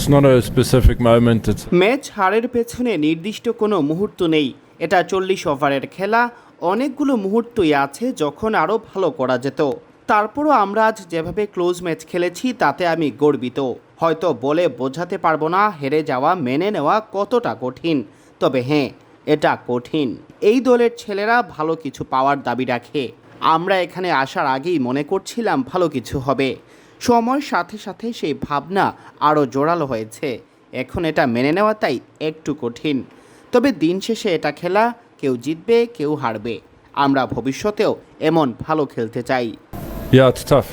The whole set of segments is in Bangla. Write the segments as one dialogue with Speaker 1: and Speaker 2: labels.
Speaker 1: It's not a specific moment. It's
Speaker 2: match হারের পেছনে নির্দিষ্ট কোনো মুহূর্ত নেই। এটা 40 ওভারের খেলা, অনেকগুলো মুহূর্তই আছে যখন আরও ভালো করা যেত। তারপরও আমরা আজ যেভাবে ক্লোজ ম্যাচ খেলেছি তাতে আমি গর্বিত। হয়তো বলে বোঝাতে পারবো না হেরে যাওয়া মেনে নেওয়া কতটা কঠিন, তবে হ্যাঁ, এটা কঠিন। এই দলের ছেলেরা ভালো কিছু পাওয়ার দাবি রাখে। আমরা এখানে আসার আগেই মনে করছিলাম ভালো কিছু হবে। সময়ের সাথে সাথে সেই ভাবনা আরও জোরালো হয়েছে। এখন এটা মেনে নেওয়া তাই একটু কঠিন, তবে দিন শেষে এটা খেলা, কেউ জিতবে কেউ হারবে। আমরা ভবিষ্যতেও এমন ভালো খেলতে চাই।
Speaker 1: yeah, it's tough.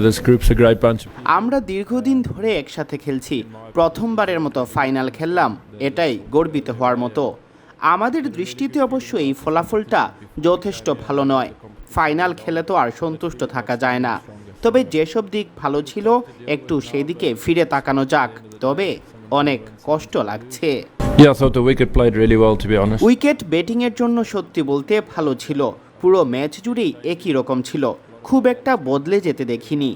Speaker 1: This group's a great bunch.
Speaker 2: আমরা দীর্ঘদিন ধরে একসাথে খেলছি, প্রথমবারের মতো ফাইনাল খেললাম, এটাই গর্বিত হওয়ার মতো। আমাদের দৃষ্টিতে অবশ্য এই ফলাফলটা যথেষ্ট ভালো নয়। ফাইনাল খেলে তো আর সন্তুষ্ট থাকা যায় না, তবে যেসব দিক ভালো ছিল একটু সেদিকে ফিরে তাকানো যাক। তবে অনেক কষ্ট লাগছে।
Speaker 1: Yeah, I thought the wicket played really well, to be honest.
Speaker 2: Wicket ব্যাটিংয়ের জন্য সত্যি বলতে ভালো ছিল। পুরো ম্যাচ জুড়েই একই রকম ছিল, খুব একটা বদলে যেতে দেখিনি।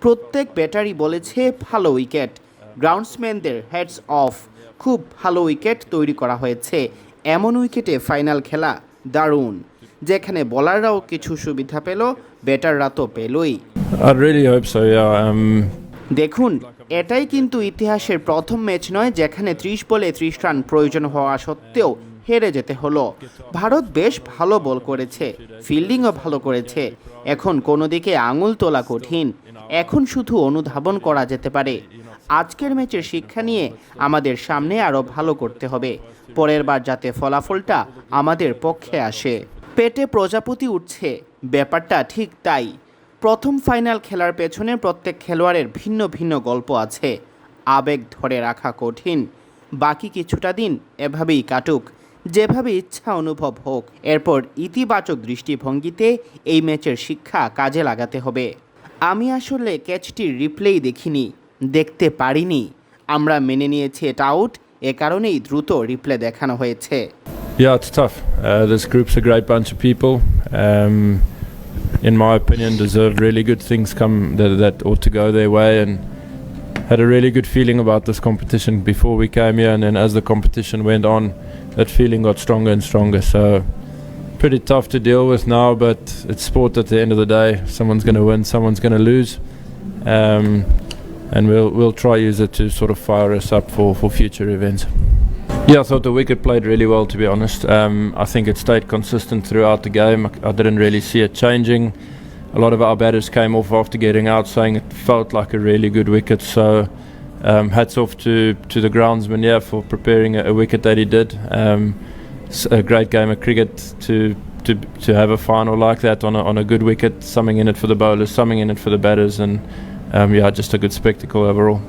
Speaker 2: প্রত্যেক ব্যাটারই বলেছে ভালো উইকেট। গ্রাউন্ডসম্যানদের হেডস অফ, খুব ভালো উইকেট তৈরি করা হয়েছে। এমন উইকেটে ফাইনাল খেলা দারুণ, যেখানে বোলাররাও কিছু সুবিধা পেল, ব্যাটাররা তো পেলই।
Speaker 1: I really hope so, yeah.
Speaker 2: দেখুন, এটাই কিন্তু ইতিহাসের প্রথম ম্যাচ নয় যেখানে 30 বলে 30 রান প্রয়োজন হওয়া সত্ত্বেও হেরে যেতে হলো। ভারত বেশ ভালো বল করেছে, ফিল্ডিংও ভালো করেছে। এখন কোনো দিকে আঙুল তোলা কঠিন, এখন শুধু অনুধাবন করা যেতে পারে। আজকের ম্যাচের শিক্ষা নিয়ে আমাদের সামনে আরও ভালো করতে হবে, পরের বার যাতে ফলাফলটা আমাদের পক্ষে আসে। পেটে প্রজাপতি উঠছে, ব্যাপারটা ঠিক তাই। প্রথম ফাইনাল খেলার পেছনে প্রত্যেক খেলোয়াড়ের ভিন্ন ভিন্ন গল্প আছে। আবেগ ধরে রাখা কঠিন। বাকি কিছুটা দিন এভাবেই কাটুক, যেভাবে ইচ্ছা অনুভব হোক। এরপর ইতিবাচক দৃষ্টিভঙ্গিতে এই ম্যাচের শিক্ষা কাজে লাগাতে হবে। আমি আসলে ক্যাচটির রিপ্লেই দেখিনি, দেখতে পারিনি। আমরা মেনে নিয়েছি এটা আউট, এ কারণেই দ্রুত রিপ্লে দেখানো হয়েছে।
Speaker 1: Yeah, it's tough. This group's a great bunch of people. In my opinion, deserved really good things that ought to go their way, and had a really good feeling about this competition before we came here, and then as the competition went on, that feeling got stronger and stronger. So pretty tough to deal with now, but it's sport at the end of the day. Someone's going to win, someone's going to lose, and we'll try use it to sort of fire us up for future events. Yeah, I thought the wicket played really well, to be honest. I think it stayed consistent throughout the game. I didn't really see it changing. A lot of our batters came off after getting out saying it felt like a really good wicket. So hats off to the groundsman, yeah, for preparing a wicket that he did. It's a great game of cricket to have a final like that on a good wicket, something in it for the bowlers, something in it for the batters, and yeah, just a good spectacle overall.